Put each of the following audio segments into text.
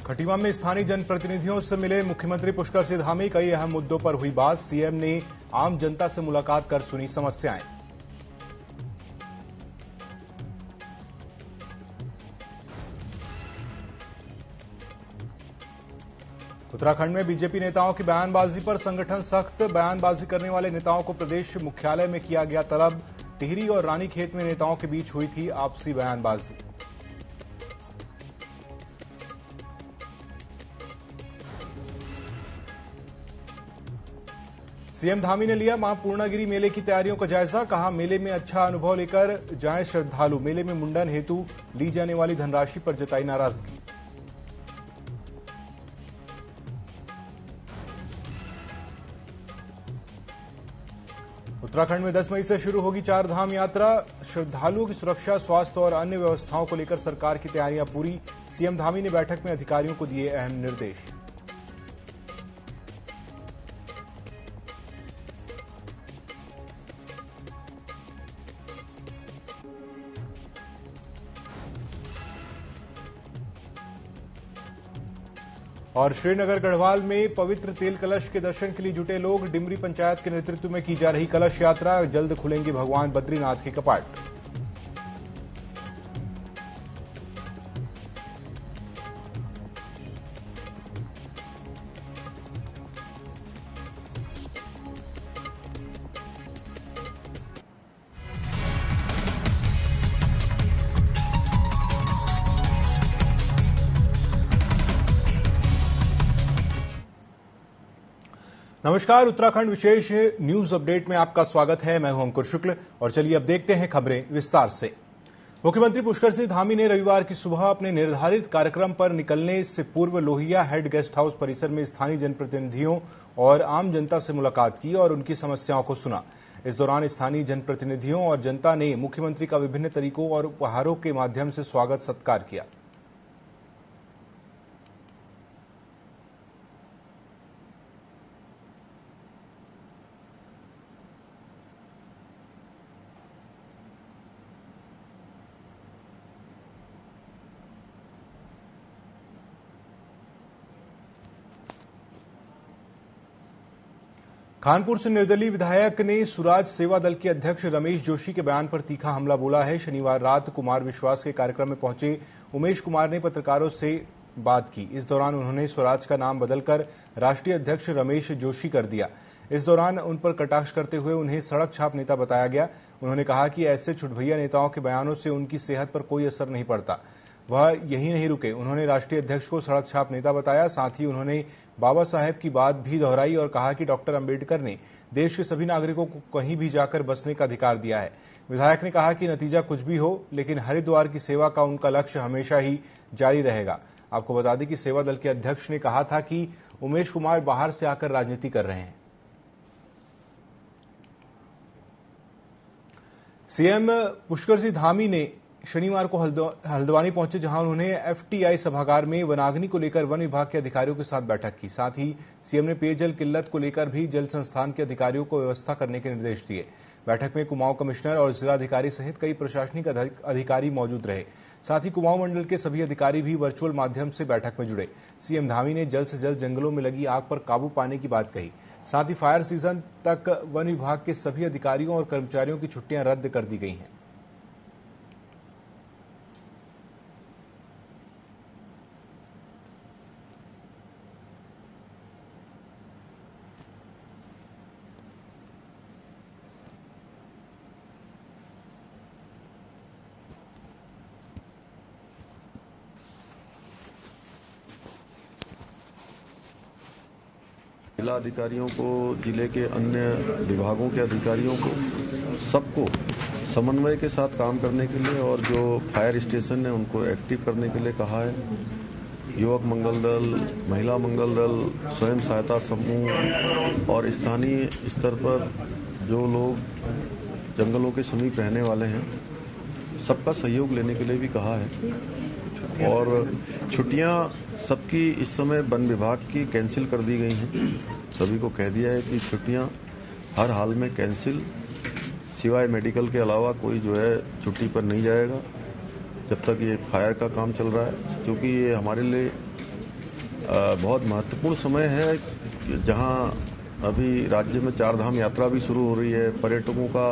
खटीमा में स्थानीय जनप्रतिनिधियों से मिले मुख्यमंत्री पुष्कर सिंह धामी। कई अहम मुद्दों पर हुई बात। सीएम ने आम जनता से मुलाकात कर सुनी समस्याएं। उत्तराखंड में बीजेपी नेताओं की बयानबाजी पर संगठन सख्त। बयानबाजी करने वाले नेताओं को प्रदेश मुख्यालय में किया गया तलब। टिहरी और रानीखेत में नेताओं के बीच हुई थी आपसी बयानबाजी। सीएम धामी ने लिया मां पूर्णागिरि मेले की तैयारियों का जायजा। कहा, मेले में अच्छा अनुभव लेकर जाएं श्रद्धालु। मेले में मुंडन हेतु ली जाने वाली धनराशि पर जताई नाराजगी। उत्तराखंड में 10 मई से शुरू होगी 4 धाम यात्रा। श्रद्धालुओं की सुरक्षा, स्वास्थ्य और अन्य व्यवस्थाओं को लेकर सरकार की तैयारियां पूरी। सीएम धामी ने बैठक में अधिकारियों को दिए अहम निर्देश। और श्रीनगर गढ़वाल में पवित्र तेल कलश के दर्शन के लिए जुटे लोग। डिमरी पंचायत के नेतृत्व में की जा रही कलश यात्रा। जल्द खुलेंगे भगवान बद्रीनाथ के कपाट। नमस्कार, उत्तराखंड विशेष न्यूज अपडेट में आपका स्वागत है। मैं हूं अंकुर शुक्ल और चलिए अब देखते हैं खबरें विस्तार से। मुख्यमंत्री पुष्कर सिंह धामी ने रविवार की सुबह अपने निर्धारित कार्यक्रम पर निकलने से पूर्व लोहिया हेड गेस्ट हाउस परिसर में स्थानीय जनप्रतिनिधियों और आम जनता से मुलाकात की और उनकी समस्याओं को सुना। इस दौरान स्थानीय जनप्रतिनिधियों और जनता ने मुख्यमंत्री का विभिन्न तरीकों और उपहारों के माध्यम से स्वागत सत्कार किया। कानपुर से निर्दलीय विधायक ने सुराज सेवा दल के अध्यक्ष रमेश जोशी के बयान पर तीखा हमला बोला है। शनिवार रात कुमार विश्वास के कार्यक्रम में पहुंचे उमेश कुमार ने पत्रकारों से बात की। इस दौरान उन्होंने स्वराज का नाम बदलकर राष्ट्रीय अध्यक्ष रमेश जोशी कर दिया। इस दौरान उन पर कटाक्ष करते हुए उन्हें सड़क छाप नेता बताया गया। उन्होंने कहा कि ऐसे छुटभैया नेताओं के बयानों से उनकी सेहत पर कोई असर नहीं पड़ता। वह यही नहीं रुके, उन्होंने राष्ट्रीय अध्यक्ष को सड़क छाप नेता बताया। साथ ही उन्होंने बाबा साहेब की बात भी दोहराई और कहा कि डॉक्टर अंबेडकर ने देश के सभी नागरिकों को कहीं भी जाकर बसने का अधिकार दिया है। विधायक ने कहा कि नतीजा कुछ भी हो, लेकिन हरिद्वार की सेवा का उनका लक्ष्य हमेशा ही जारी रहेगा। आपको बता दें कि सेवा दल के अध्यक्ष ने कहा था कि उमेश कुमार बाहर से आकर राजनीति कर रहे हैं। सीएम पुष्कर सिंह धामी ने शनिवार को हल्द्वानी पहुंचे, जहां उन्होंने एफटीआई सभागार में वनाग्नि को लेकर वन विभाग के अधिकारियों के साथ बैठक की। साथ ही सीएम ने पेयजल किल्लत को लेकर भी जल संस्थान के अधिकारियों को व्यवस्था करने के निर्देश दिए। बैठक में कुमाऊं कमिश्नर और जिलाधिकारी सहित कई प्रशासनिक अधिकारी मौजूद रहे। साथ ही कुमाऊं मंडल के सभी अधिकारी भी वर्चुअल माध्यम से बैठक में जुड़े। सीएम धामी ने जल्द से जल्द जंगलों में लगी आग पर काबू पाने की बात कही। साथ ही फायर सीजन तक वन विभाग के सभी अधिकारियों और कर्मचारियों की छुट्टियां रद्द कर दी गई हैं। जिला अधिकारियों को, जिले के अन्य विभागों के अधिकारियों को, सबको समन्वय के साथ काम करने के लिए और जो फायर स्टेशन है उनको एक्टिव करने के लिए कहा है। युवक मंगल दल, महिला मंगल दल, स्वयं सहायता समूह और स्थानीय स्तर पर जो लोग जंगलों के समीप रहने वाले हैं, सबका सहयोग लेने के लिए भी कहा है। और छुट्टियां सबकी इस समय वन विभाग की कैंसिल कर दी गई हैं। सभी को कह दिया है कि छुट्टियां हर हाल में कैंसिल, सिवाय मेडिकल के अलावा कोई जो है छुट्टी पर नहीं जाएगा जब तक ये फायर का काम चल रहा है, क्योंकि ये हमारे लिए बहुत महत्वपूर्ण समय है, जहां अभी राज्य में 4 धाम यात्रा भी शुरू हो रही है, पर्यटकों का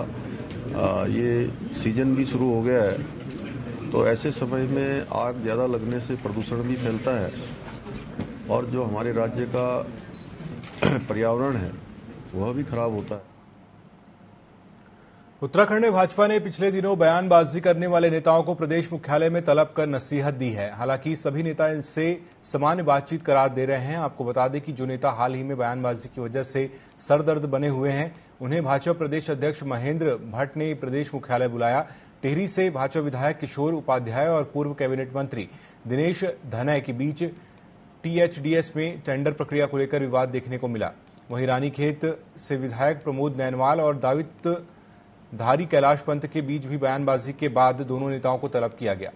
ये सीजन भी शुरू हो गया है। तो ऐसे समय में आग ज़्यादा लगने से प्रदूषण भी फैलता है और जो हमारे राज्य का पर्यावरण है वह भी खराब होता है। उत्तराखंड में भाजपा ने पिछले दिनों बयानबाजी करने वाले नेताओं को प्रदेश मुख्यालय में तलब कर नसीहत दी है। हालांकि सभी नेता इनसे सामान्य बातचीत करार दे रहे हैं। आपको बता दें कि जो नेता हाल ही में बयानबाजी की वजह से सरदर्द बने हुए हैं, उन्हें भाजपा प्रदेश अध्यक्ष महेंद्र भट्ट ने प्रदेश मुख्यालय बुलाया। टिहरी से भाजपा विधायक किशोर उपाध्याय और पूर्व कैबिनेट मंत्री दिनेश धनय के बीच टीएचडीएस में टेंडर प्रक्रिया को लेकर विवाद देखने को मिला। वहीं रानीखेत से विधायक प्रमोद नैनवाल और दावित धारी कैलाश पंत के बीच भी बयानबाजी के बाद दोनों नेताओं को तलब किया गया।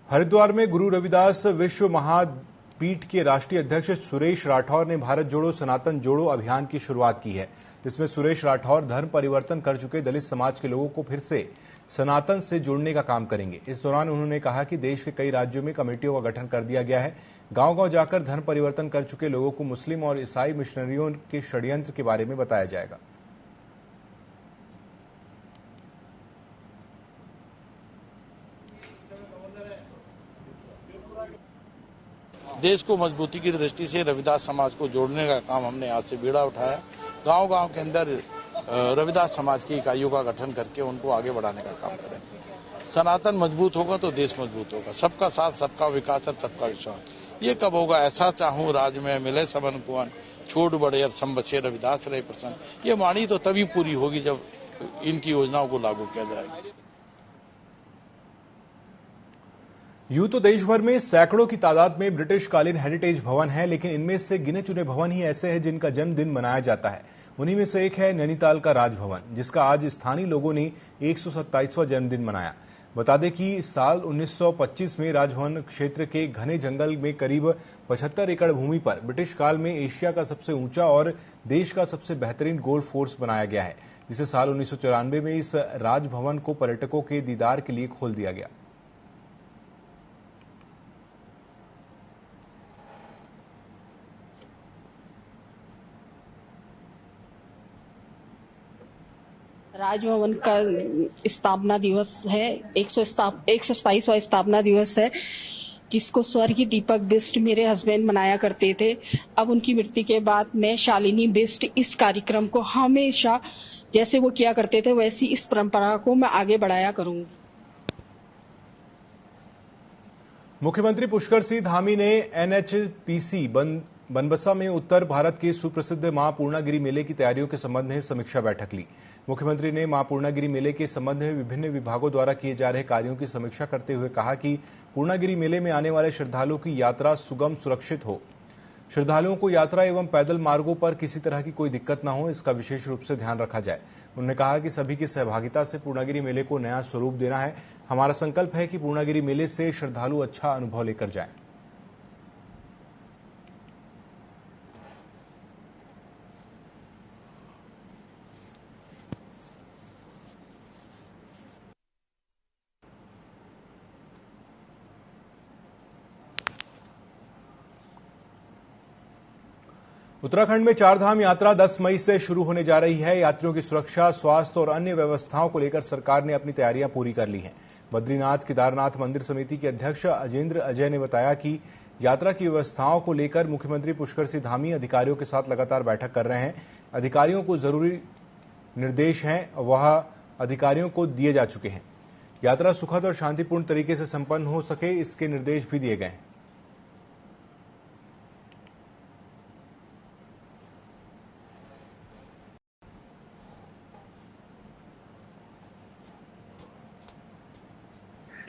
हरिद्वार में गुरु रविदास विश्व महापीठ के राष्ट्रीय अध्यक्ष सुरेश राठौर ने भारत जोड़ो सनातन जोड़ो अभियान की शुरुआत की है। इसमें सुरेश राठौर धर्म परिवर्तन कर चुके दलित समाज के लोगों को फिर से सनातन से जोड़ने का काम करेंगे। इस दौरान उन्होंने कहा कि देश के कई राज्यों में कमेटियों का गठन कर दिया गया है। गांव-गांव जाकर धर्म परिवर्तन कर चुके लोगों को मुस्लिम और ईसाई मिशनरियों के षड्यंत्र के बारे में बताया जाएगा। देश को मजबूती की दृष्टि से रविदास समाज को जोड़ने का काम हमने आज से बीड़ा उठाया। गांव-गांव के अंदर रविदास समाज की इकाइयों का गठन करके उनको आगे बढ़ाने का काम करेंगे। सनातन मजबूत होगा तो देश मजबूत होगा। सबका साथ, सबका विकास और सबका विश्वास। ये कब होगा? ऐसा चाहूं राज में मिले सबन कुवन, छोड़ बड़े और सम बचे रविदास रहे प्रसन्न। ये वाणी तो तभी पूरी होगी जब इनकी योजनाओं को लागू किया जाएगा। यूं तो देश भर में सैकड़ों की तादाद में ब्रिटिशकालीन हेरिटेज भवन हैं, लेकिन इनमें से गिने चुने भवन ही ऐसे हैं जिनका जन्मदिन मनाया जाता है। उन्हीं में से एक है नैनीताल का राजभवन, जिसका आज स्थानीय लोगों ने 127वां जन्मदिन मनाया। बता दें कि साल 1925 में राजभवन क्षेत्र के घने जंगल में करीब 75 एकड़ भूमि पर ब्रिटिश काल में एशिया का सबसे ऊंचा और देश का सबसे बेहतरीन गोल्फ कोर्स बनाया गया है, जिसे साल 1994 में इस राजभवन को पर्यटकों के दीदार के लिए खोल दिया गया। राजभवन का स्थापना दिवस है, 127वां स्थापना दिवस है, जिसको स्वर्गीय दीपक बिष्ट मेरे हस्बैंड मनाया करते थे। अब उनकी मृत्यु के बाद मैं शालिनी बिष्ट इस कार्यक्रम को हमेशा जैसे वो किया करते थे वैसी इस परंपरा को मैं आगे बढ़ाया करूंगी। मुख्यमंत्री पुष्कर सिंह धामी ने एनएचपीसी बनबसा में उत्तर भारत के सुप्रसिद्ध मां पूर्णागिरी मेले की तैयारियों के संबंध में समीक्षा बैठक ली। मुख्यमंत्री ने मां पूर्णागिरी मेले के संबंध में विभिन्न विभागों द्वारा किए जा रहे कार्यों की समीक्षा करते हुए कहा कि पूर्णागिरी मेले में आने वाले श्रद्धालुओं की यात्रा सुगम सुरक्षित हो। श्रद्धालुओं को यात्रा एवं पैदल मार्गों पर किसी तरह की कोई दिक्कत न हो, इसका विशेष रूप से ध्यान रखा जाए। उन्होंने कहा कि सभी की सहभागिता से पूर्णागिरी मेले को नया स्वरूप देना है। हमारा संकल्प है कि पूर्णागिरी मेले से श्रद्धालु अच्छा अनुभव लेकर जाएं। उत्तराखंड में चारधाम यात्रा 10 मई से शुरू होने जा रही है। यात्रियों की सुरक्षा, स्वास्थ्य और अन्य व्यवस्थाओं को लेकर सरकार ने अपनी तैयारियां पूरी कर ली हैं। बद्रीनाथ केदारनाथ मंदिर समिति के अध्यक्ष अजेंद्र अजय ने बताया कि यात्रा की व्यवस्थाओं को लेकर मुख्यमंत्री पुष्कर सिंह धामी अधिकारियों के साथ लगातार बैठक कर रहे हैं। अधिकारियों को जरूरी निर्देश हैं वह अधिकारियों को दिए जा चुके हैं। यात्रा सुखद और शांतिपूर्ण तरीके से संपन्न हो सके, इसके निर्देश भी दिए गए हैं।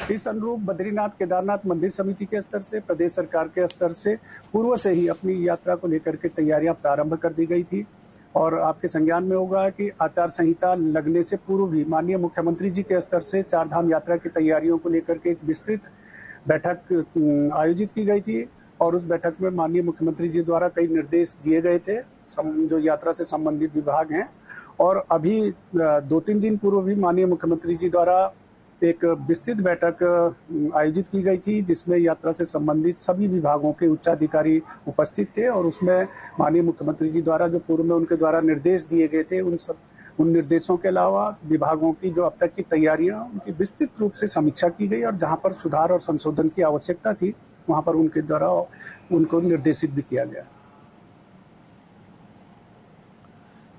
इस अनुरूप बद्रीनाथ केदारनाथ मंदिर समिति के स्तर से, प्रदेश सरकार के स्तर से पूर्व से ही अपनी यात्रा को लेकर के तैयारियां प्रारंभ कर दी गई थी। और आपके संज्ञान में होगा कि आचार संहिता लगने से पूर्व भी माननीय मुख्यमंत्री जी के स्तर से चारधाम यात्रा की तैयारियों को लेकर के एक विस्तृत बैठक आयोजित की गई थी। और उस बैठक में माननीय मुख्यमंत्री जी द्वारा कई निर्देश दिए गए थे जो यात्रा से संबंधित विभाग हैं। और अभी 2-3 दिन पूर्व भी माननीय मुख्यमंत्री जी द्वारा एक विस्तृत बैठक आयोजित की गई थी, जिसमें यात्रा से संबंधित सभी विभागों के उच्चाधिकारी उपस्थित थे। और उसमें माननीय मुख्यमंत्री जी द्वारा जो पूर्व में उनके द्वारा निर्देश दिए गए थे, उन निर्देशों के अलावा विभागों की जो अब तक की तैयारियां, उनकी विस्तृत रूप से समीक्षा की गई। और जहां पर सुधार और संशोधन की आवश्यकता थी, वहां पर उनके द्वारा उनको निर्देशित भी किया गया।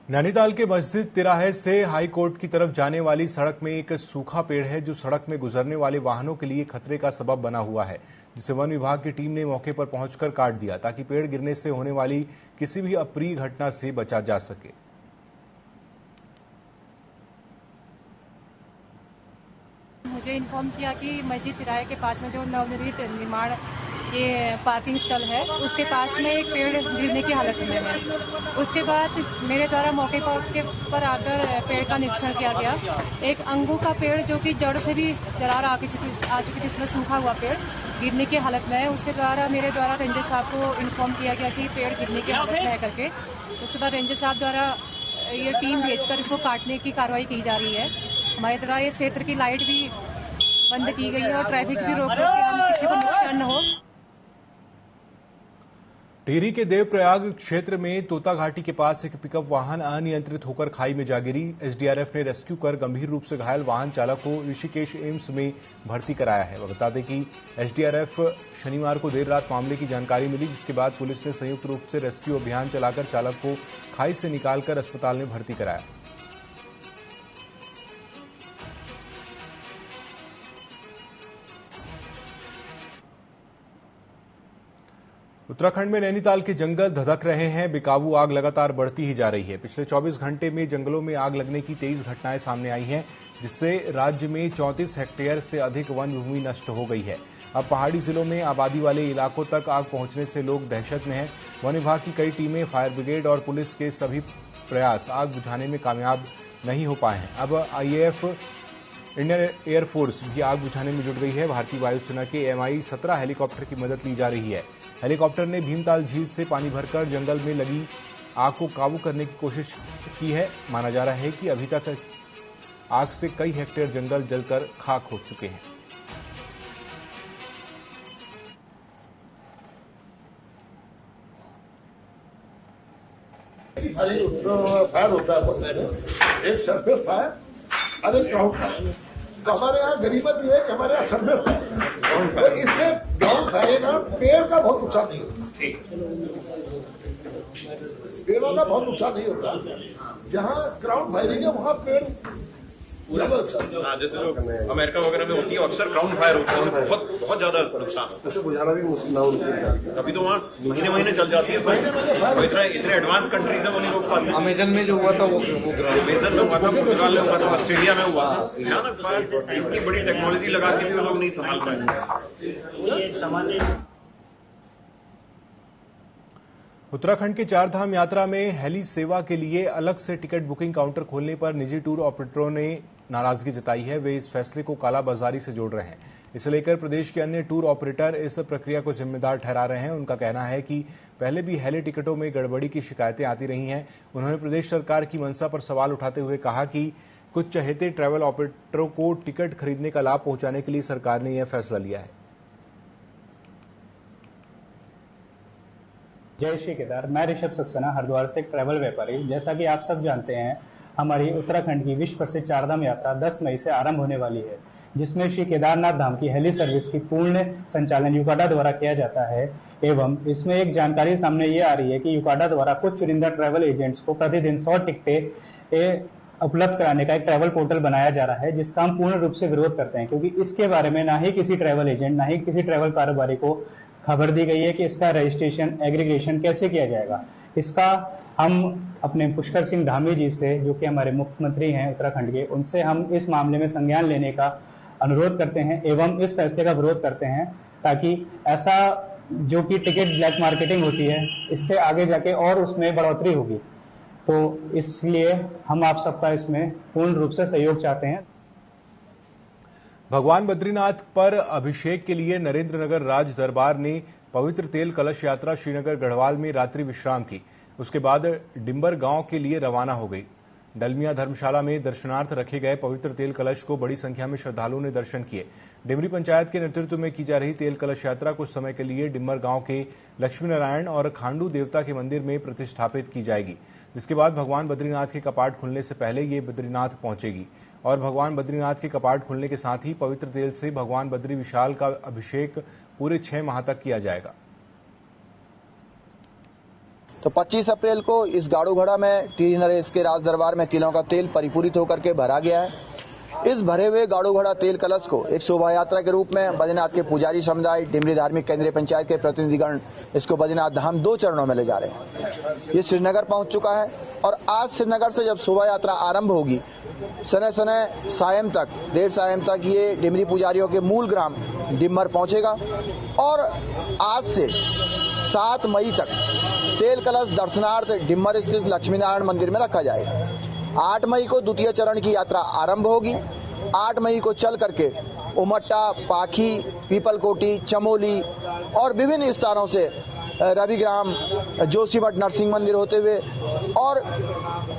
नैनीताल के मस्जिद तिराहे से हाई कोर्ट की तरफ जाने वाली सड़क में एक सूखा पेड़ है जो सड़क में गुजरने वाले वाहनों के लिए खतरे का सबब बना हुआ है, जिसे वन विभाग की टीम ने मौके पर पहुंचकर काट दिया ताकि पेड़ गिरने से होने वाली किसी भी अप्रिय घटना से बचा जा सके। मुझे इन्फॉर्म किया कि मस्जिद तिराहे के पास में जो नवनिर्मित निर्माण ये पार्किंग स्थल है, उसके पास में एक पेड़ गिरने की हालत में है। उसके बाद मेरे द्वारा मौके पर आकर पेड़ का निरीक्षण किया गया। एक अंगू का पेड़ जो कि जड़ से भी दरार आ चुकी थी, जिसमें सूखा हुआ पेड़ गिरने की हालत में है। उसके द्वारा मेरे द्वारा रेंजर साहब को इन्फॉर्म किया गया कि पेड़ गिरने की हालत में है करके। उसके बाद रेंजर साहब द्वारा ये टीम भेजकर इसको काटने की कार्रवाई की जा रही है। हमारे द्वारा ये क्षेत्र की लाइट भी बंद की गई है और ट्रैफिक भी रोक के हम किसी को नुकसान न हो। टिहरी के देवप्रयाग क्षेत्र में तोता घाटी के पास एक पिकअप वाहन अनियंत्रित होकर खाई में जा गिरी। एसडीआरएफ ने रेस्क्यू कर गंभीर रूप से घायल वाहन चालक को ऋषिकेश एम्स में भर्ती कराया है। बता दें कि एसडीआरएफ शनिवार को देर रात मामले की जानकारी मिली, जिसके बाद पुलिस ने संयुक्त रूप से रेस्क्यू अभियान चलाकर चालक को खाई से निकालकर अस्पताल में भर्ती कराया। उत्तराखंड में नैनीताल के जंगल धधक रहे हैं। बेकाबू आग लगातार बढ़ती ही जा रही है। पिछले 24 घंटे में जंगलों में आग लगने की 23 घटनाएं सामने आई हैं, जिससे राज्य में 34 हेक्टेयर से अधिक वन भूमि नष्ट हो गई है। अब पहाड़ी जिलों में आबादी वाले इलाकों तक आग पहुंचने से लोग दहशत में हैं। वन विभाग की कई टीमें, फायर ब्रिगेड और पुलिस के सभी प्रयास आग बुझाने में कामयाब नहीं हो पाए हैं। अब आईएएफ इंडियन एयरफोर्स भी आग बुझाने में जुट गई है। भारतीय वायुसेना के MI-17 हेलीकॉप्टर की मदद ली जा रही है। हेलीकॉप्टर ने भीमताल झील से पानी भरकर जंगल में लगी आग को काबू करने की कोशिश की है। माना जा रहा है कि अभी तक आग से कई हेक्टेयर जंगल जलकर खाक हो चुके हैं। फायर होता है, एक सरफेस फायर और एक ग्राउंड फायर। तो हमारे यहाँ गरीबत ये है कि हमारे यहाँ सरफेस फायर, तो इससे ग्राउंड फायर का पेड़ का बहुत नुकसान नहीं होता, पेड़ों का बहुत नुकसान नहीं होता। जहाँ ग्राउंड फायरिंग है वहाँ पेड़ जैसे जो अमेरिका वगैरह में होती है अक्सर ग्राउंड फायर होता है, बहुत ज्यादा नुकसान होता है। बुझाना भी मुश्किल, अभी तो वहाँ महीने चल जाती है। इतने एडवांस कंट्रीज है वो नहीं रोक पाते। अमेजन में जो हुआ था वो अमेजन में हुआ था, पुर्तगाल में हुआ था, ऑस्ट्रेलिया में हुआ था। भयानक फायर, इतनी बड़ी टेक्नोलॉजी लगा के भी वो लोग नहीं संभाल पाए। उत्तराखंड के चारधाम यात्रा में हेली सेवा के लिए अलग से टिकट बुकिंग काउंटर खोलने पर निजी टूर ऑपरेटरों ने नाराजगी जताई है। वे इस फैसले को कालाबाजारी से जोड़ रहे हैं। इसे लेकर प्रदेश के अन्य टूर ऑपरेटर इस प्रक्रिया को जिम्मेदार ठहरा रहे हैं। उनका कहना है कि पहले भी हेली टिकटों में गड़बड़ी की शिकायतें आती रही हैं। उन्होंने प्रदेश सरकार की मंशा पर सवाल उठाते हुए कहा कि कुछ चहेते ट्रैवल ऑपरेटरों को टिकट खरीदने का लाभ पहुंचाने के लिए सरकार ने यह फैसला लिया है। जय श्री केदार। मैं ऋषभ सक्सेना, हरिद्वार से एक ट्रैवल व्यापारी। जैसा कि आप सब जानते हैं, हमारी उत्तराखंड की विश्व प्रसिद्ध चारधाम यात्रा 10 मई से आरंभ होने वाली है, जिसमें श्री केदारनाथ धाम की हेली सर्विस की पूर्ण संचालन यूकाडा द्वारा किया जाता है। एवं इसमें एक जानकारी सामने ये आ रही है कि यूकाडा द्वारा कुछ चुनिंदा ट्रैवल एजेंट्स को प्रतिदिन 100 टिकटें उपलब्ध कराने का एक ट्रैवल पोर्टल बनाया जा रहा है, जिसका हम पूर्ण रूप से विरोध करते हैं, क्योंकि इसके बारे में ना ही किसी ट्रैवल एजेंट, ना ही किसी ट्रैवल कारोबारी को खबर दी गई है कि इसका रजिस्ट्रेशन, एग्रीगेशन कैसे किया जाएगा। इसका हम अपने पुष्कर सिंह धामी जी से, जो कि हमारे मुख्यमंत्री हैं उत्तराखंड के, उनसे हम इस मामले में संज्ञान लेने का अनुरोध करते हैं एवं इस फैसले का विरोध करते हैं, ताकि ऐसा जो कि टिकट ब्लैक मार्केटिंग होती है इससे आगे जाके और उसमें बढ़ोतरी होगी। तो इसलिए हम आप सबका इसमें पूर्ण रूप से सहयोग चाहते हैं। भगवान बद्रीनाथ पर अभिषेक के लिए नरेंद्रनगर राज दरबार ने पवित्र तेल कलश यात्रा श्रीनगर गढ़वाल में रात्रि विश्राम की। उसके बाद डिम्बर गांव के लिए रवाना हो गई। डलमिया धर्मशाला में दर्शनार्थ रखे गए पवित्र तेल कलश को बड़ी संख्या में श्रद्धालुओं ने दर्शन किए। डिमरी पंचायत के नेतृत्व में की जा रही तेल कलश यात्रा कुछ समय के लिए डिम्बर गांव के लक्ष्मी नारायण और खांडू देवता के मंदिर में प्रतिष्ठापित की जाएगी, जिसके बाद भगवान बद्रीनाथ के कपाट खुलने से पहले ये बद्रीनाथ पहुंचेगी और भगवान बद्रीनाथ के कपाट खुलने के साथ ही पवित्र तेल से भगवान बद्री विशाल का अभिषेक पूरे 6 माह तक किया जाएगा। तो 25 अप्रैल को इस गाड़ू घड़ा में टीरी नरेश के राज दरबार में तिलों का तेल परिपूरित होकर के भरा गया है। इस भरे हुए गाड़ू घड़ा तेल कलश को एक शोभा यात्रा के रूप में बद्रीनाथ के पुजारी समुदाय, डिमरी धार्मिक केंद्रीय पंचायत के प्रतिनिधिगण इसको बद्रीनाथ धाम 2 चरणों में ले जा रहे हैं। ये श्रीनगर पहुंच चुका है और आज श्रीनगर से जब शोभा यात्रा आरंभ होगी, सने सायं तक, देर सायं तक ये डिमरी पुजारियों के मूल ग्राम डिम्बर पहुंचेगा और आज से 7 मई तक तेल कलश दर्शनार्थ डिम्बर स्थित लक्ष्मी नारायण मंदिर में रखा जाएगा। 8 मई को द्वितीय चरण की यात्रा आरंभ होगी। 8 मई को चल करके उमट्टा, पाखी, पीपलकोटी, चमोली और विभिन्न स्थानों से रविग्राम, जोशीमठ नरसिंह मंदिर होते हुए और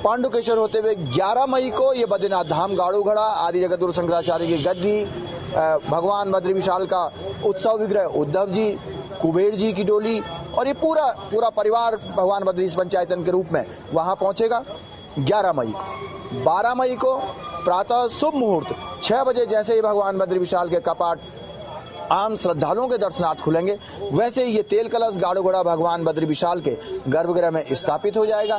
पांडुकेश्वर होते हुए 11 मई को ये बद्रीनाथ धाम गाड़ू घड़ा आदि जगत गुरु शंकराचार्य की गद्दी, भगवान बद्री विशाल का उत्सव विग्रह उद्धव जी, कुबेर जी की डोली और ये पूरा परिवार भगवान बद्री पंचायतन के रूप में वहां पहुंचेगा 11 मई को। 12 मई को प्रातः शुभ मुहूर्त 6 बजे जैसे ही भगवान बद्री विशाल के कपाट आम श्रद्धालुओं के दर्शनार्थ खुलेंगे, वैसे ही ये तेल कलश गाड़ू घड़ा भगवान बद्री विशाल के गर्भगृह में स्थापित हो जाएगा।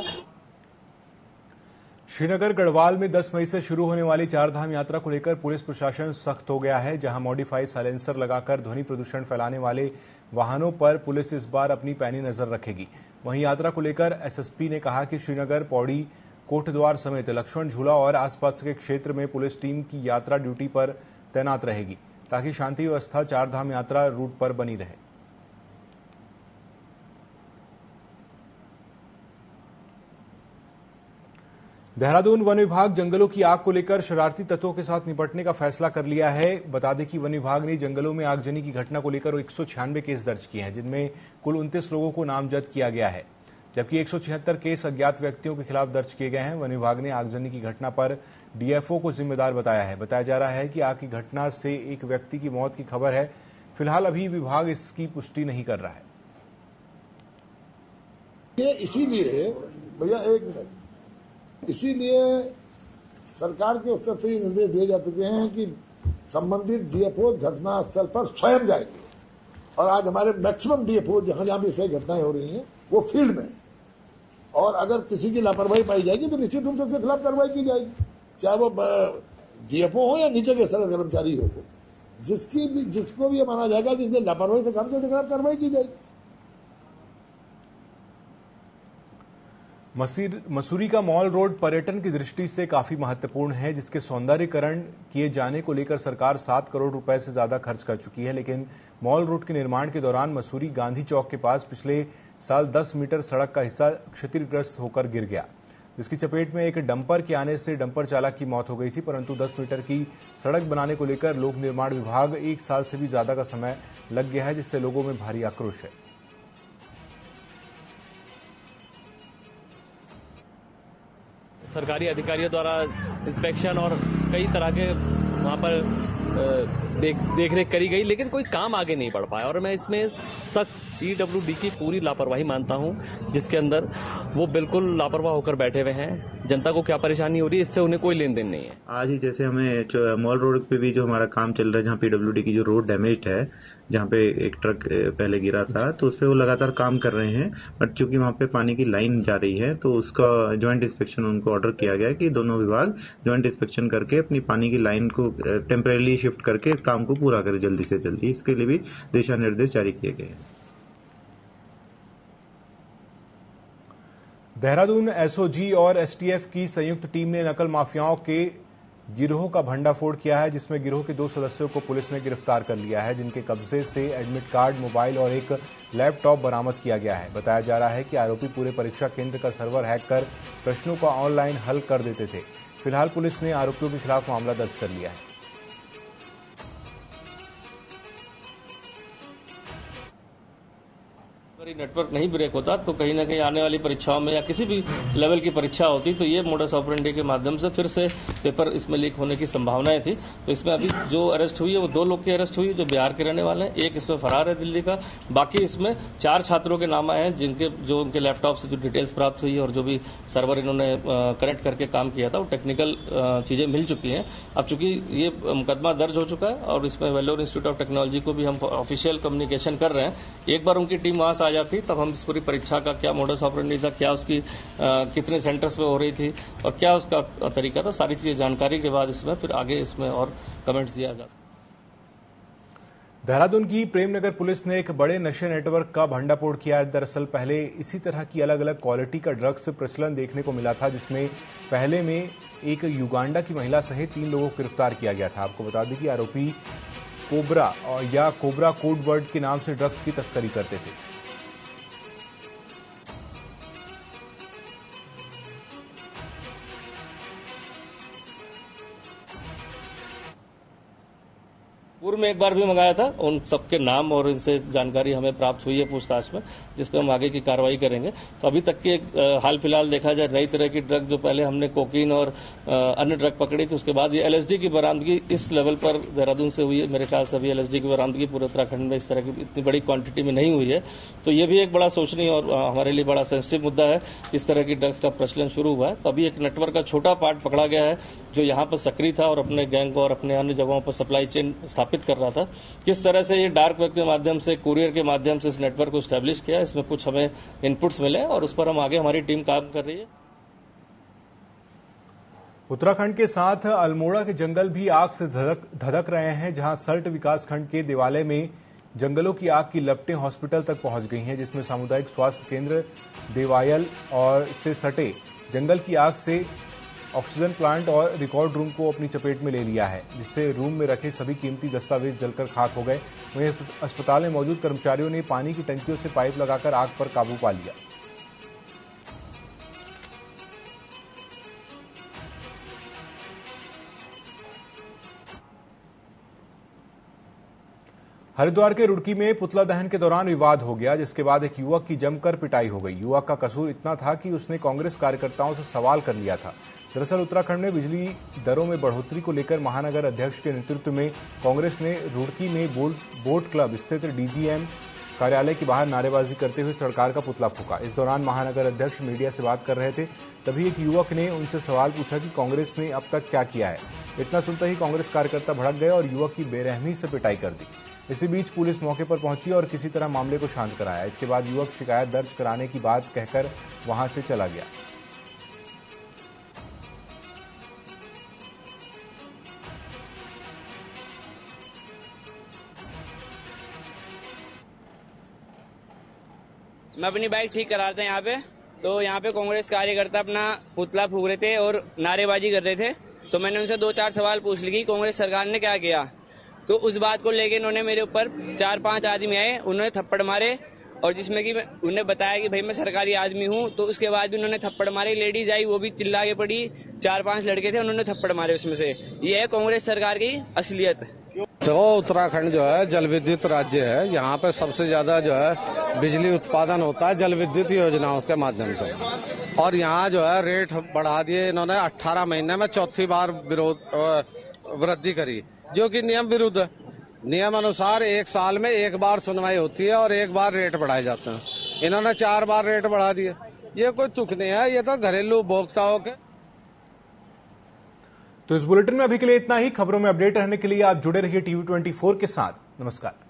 श्रीनगर गढ़वाल में 10 मई से शुरू होने वाली चारधाम यात्रा को लेकर पुलिस प्रशासन सख्त हो गया है। जहां मॉडिफाइड साइलेंसर लगाकर ध्वनि प्रदूषण फैलाने वाले वाहनों पर पुलिस इस बार अपनी पैनी नजर रखेगी। वहीं यात्रा को लेकर एसएसपी ने कहा कि श्रीनगर, पौड़ी, कोटद्वार समेत लक्ष्मण झूला और आसपास के क्षेत्र में पुलिस टीम की यात्रा ड्यूटी पर तैनात रहेगी, ताकि शांति व्यवस्था चारधाम यात्रा रूट पर बनी रहे। देहरादून वन विभाग जंगलों की आग को लेकर शरारती तत्वों के साथ निपटने का फैसला कर लिया है। बता दें कि वन विभाग ने जंगलों में आगजनी की घटना को लेकर 196 केस दर्ज किए हैं, जिनमें कुल 29 लोगों को नामजद किया गया है, जबकि 176 केस अज्ञात व्यक्तियों के खिलाफ दर्ज किए गए हैं। वन विभाग ने आगजनी की घटना पर डीएफओ को जिम्मेदार बताया है। बताया जा रहा है कि आग की घटना से एक व्यक्ति की मौत की खबर है। फिलहाल अभी विभाग इसकी पुष्टि नहीं कर रहा है। ये इसीलिए भैया इसीलिए सरकार के स्तर से ये निर्देश दिए जा चुके हैं कि संबंधित डीएफओ घटना स्थल पर स्वयं जाएंगे और आज हमारे मैक्सिमम डीएफओ जहां जहां भी सही घटनाएं हो रही हैं वो फील्ड में, और अगर किसी की लापरवाही पाई जाएगी तो निश्चित रूप से उसके खिलाफ कार्रवाई की जाएगी, चाहे वो डीएफओ हो या नीचे के स्तर का कर्मचारी हो। जिसको भी ये माना जाएगा जिसने लापरवाही से काम किया उसके खिलाफ कार्रवाई की जाएगी। मसूरी का मॉल रोड पर्यटन की दृष्टि से काफी महत्वपूर्ण है, जिसके सौंदर्यीकरण किए जाने को लेकर सरकार 7 करोड़ रुपए से ज्यादा खर्च कर चुकी है। लेकिन मॉल रोड के निर्माण के दौरान मसूरी गांधी चौक के पास पिछले साल 10 मीटर सड़क का हिस्सा क्षतिग्रस्त होकर गिर गया, जिसकी चपेट में एक डंपर के आने से डंपर चालक की मौत हो गई थी। परंतु 10 मीटर की सड़क बनाने को लेकर लोक निर्माण विभाग 1 साल से भी ज्यादा का समय लग गया है, जिससे लोगों में भारी आक्रोश है। सरकारी अधिकारियों द्वारा इंस्पेक्शन और कई तरह के वहाँ पर देख-रेख करी गई, लेकिन कोई काम आगे नहीं बढ़ पाया और मैं इसमें सख्त पीडब्ल्यूडी की पूरी लापरवाही मानता हूँ, जिसके अंदर वो बिल्कुल लापरवाह होकर बैठे हुए हैं। जनता को क्या परेशानी हो रही है, इससे उन्हें कोई लेन देन नहीं है। आज ही जैसे हमें मॉल रोड पे भी जो हमारा काम चल रहा है, जहाँ पीडब्ल्यूडी की जो रोड डैमेज्ड है, जहाँ पे एक ट्रक पहले गिरा था, तो उस पे वो लगातार काम कर रहे हैं। बट चूंकि वहाँ पे पानी की लाइन जा रही है, तो उसका ज्वाइंट इंस्पेक्शन उनको ऑर्डर किया गया है कि दोनों विभाग ज्वाइंट इंस्पेक्शन करके अपनी पानी की लाइन को टेम्परेली शिफ्ट करके काम को पूरा करें जल्दी से जल्दी। इसके लिए भी दिशा निर्देश जारी किए गए हैं। देहरादून एसओजी और एसटीएफ की संयुक्त टीम ने नकल माफियाओं के गिरोह का भंडाफोड़ किया है, जिसमें गिरोह के 2 सदस्यों को पुलिस ने गिरफ्तार कर लिया है, जिनके कब्जे से एडमिट कार्ड, मोबाइल और एक लैपटॉप बरामद किया गया है। बताया जा रहा है कि आरोपी पूरे परीक्षा केंद्र का सर्वर हैक कर प्रश्नों का ऑनलाइन हल कर देते थे। फिलहाल पुलिस ने आरोपियों के खिलाफ मामला दर्ज कर लिया है। नेटवर्क नहीं ब्रेक होता तो कहीं ना कहीं आने वाली परीक्षाओं में या किसी भी लेवल की परीक्षा होती तो ये मोडस ऑपरेंडी के माध्यम से फिर से पेपर इसमें लीक होने की संभावनाएं थी। तो इसमें अभी जो अरेस्ट हुई है वो 2 लोग की अरेस्ट हुई है जो बिहार के रहने वाले हैं, एक इसमें फरार है दिल्ली का। बाकी इसमें 4 छात्रों के नाम आए हैं जिनके जो उनके लैपटॉप से जो डिटेल्स प्राप्त हुई है और जो भी सर्वर इन्होंने कनेक्ट करके काम किया था वो टेक्निकल चीजें मिल चुकी हैं। अब चूंकि ये मुकदमा दर्ज हो चुका है और इसमें वेल्लोर इंस्टीट्यूट ऑफ टेक्नोलॉजी को भी हम ऑफिशियल कम्युनिकेशन कर रहे हैं। एक बार उनकी टीम वहां से आ जाती तब हम इस पूरी परीक्षा का क्या मोडस ऑपरेंडी था, क्या उसकी कितने सेंटर्स पे हो रही थी और क्या उसका तरीका था, सारी चीजें जानकारी के बाद इसमें फिर आगे इसमें और कमेंट्स दिया जाता। देहरादून की प्रेमनगर पुलिस ने एक बड़े नशे नेटवर्क का भंडाफोड़ किया है। दरअसल पहले इसी तरह की अलग अलग क्वालिटी का ड्रग्स प्रचलन देखने को मिला था, जिसमें पहले में एक युगांडा की महिला सहित 3 लोगों को गिरफ्तार किया गया था। आपको बता दें कि आरोपी कोबरा या कोबरा कोड वर्ड के नाम से ड्रग्स की तस्करी करते थे। पूर्व में एक बार भी मंगाया था, उन सबके नाम और इनसे जानकारी हमें प्राप्त हुई है पूछताछ में, जिस पर हम आगे की कार्रवाई करेंगे। तो अभी तक के हाल फिलहाल देखा जाए नई तरह की ड्रग जो पहले हमने कोकीन और अन्य ड्रग पकड़ी थी, उसके बाद ये एलएसडी की बरामदगी इस लेवल पर देहरादून से हुई है। मेरे ख्याल से अभी एलएसडी की बरामदगी पूरे उत्तराखंड में इस तरह की इतनी बड़ी क्वांटिटी में नहीं हुई है। तो ये भी एक बड़ा सोचनीय और हमारे लिए बड़ा सेंसिटिव मुद्दा है। इस तरह की ड्रग्स का प्रचलन शुरू हुआ है तो अभी एक नेटवर्क का छोटा पार्ट पकड़ा गया है जो यहाँ पर सक्रिय था और अपने गैंग और अपने अन्य जगहों पर सप्लाई चेन स्थापित कर रहा था। किस तरह से ये डार्क वेब के माध्यम से, कुरियर के माध्यम से इस नेटवर्क को स्टैब्लिश किया, इसमें कुछ हमें इनपुट्स मिले और उस पर हम आगे हमारी टीम काम कर रही है। उत्तराखंड के साथ अल्मोड़ा के जंगल भी आग से धधक रहे हैं, जहां सल्ट विकासखंड के देवालय में जंगलों की आग की लपटें हॉस्पिटल तक पहुंच गई हैं, जिसमें सामुदायिक स्वास्थ्य केंद्र देवायल और से सटे जंगल की आग से ऑक्सीजन प्लांट और रिकॉर्ड रूम को अपनी चपेट में ले लिया है, जिससे रूम में रखे सभी कीमती दस्तावेज जलकर खाक हो गए। वहीं अस्पताल में मौजूद कर्मचारियों ने पानी की टंकियों से पाइप लगाकर आग पर काबू पा लिया। हरिद्वार के रुड़की में पुतला दहन के दौरान विवाद हो गया, जिसके बाद एक युवक की जमकर पिटाई हो गई। युवक का कसूर इतना था कि उसने कांग्रेस कार्यकर्ताओं से सवाल कर लिया था। दरअसल उत्तराखंड में बिजली दरों में बढ़ोतरी को लेकर महानगर अध्यक्ष के नेतृत्व में कांग्रेस ने रुड़की में बोट क्लब स्थित डीजीएम कार्यालय के बाहर नारेबाजी करते हुए सरकार का पुतला फूंका। इस दौरान महानगर अध्यक्ष मीडिया से बात कर रहे थे, तभी एक युवक ने उनसे सवाल पूछा कि कांग्रेस ने अब तक क्या किया है। इतना सुनते ही कांग्रेस कार्यकर्ता भड़क गए और युवक की बेरहमी से पिटाई कर दी। इसी बीच पुलिस मौके पर पहुंची और किसी तरह मामले को शांत कराया। इसके बाद युवक शिकायत दर्ज कराने की बात कहकर वहां से चला गया। मैं अपनी बाइक ठीक करा रहा था यहाँ पे, तो यहाँ पे कांग्रेस कार्यकर्ता अपना पुतला फूंक रहे थे और नारेबाजी कर रहे थे। तो मैंने उनसे 2-4 सवाल पूछ लिए कि कांग्रेस सरकार ने क्या किया। तो उस बात को लेके इन्होंने मेरे ऊपर 4-5 आदमी आए, उन्होंने थप्पड़ मारे और जिसमें कि उन्हें बताया कि भाई मैं सरकारी आदमी हूँ। तो उसके बाद भी उन्होंने थप्पड़ मारे। लेडीज आई, वो भी चिल्ला के पड़ी। 4-5 लड़के थे, उन्होंने थप्पड़ मारे। उसमें से ये है कांग्रेस सरकार की असलियत। तो उत्तराखंड जो है जल विद्युत राज्य है, यहाँ पे सबसे ज्यादा जो है बिजली उत्पादन होता है जल विद्युत योजनाओं के माध्यम से। और यहाँ जो है रेट बढ़ा दिए इन्होंने। 18 महीने में 4थी बार वृद्धि करी, जो कि नियम विरुद्ध है। नियम अनुसार 1 साल में 1 बार सुनवाई होती है और 1 बार रेट बढ़ाए जाते हैं। इन्होंने 4 बार रेट बढ़ा दिए। ये कोई तुक नहीं है, ये तो घरेलू उपभोक्ताओं के। तो इस बुलेटिन में अभी के लिए इतना ही। खबरों में अपडेट रहने के लिए आप जुड़े रहिए TV24 के साथ। नमस्कार।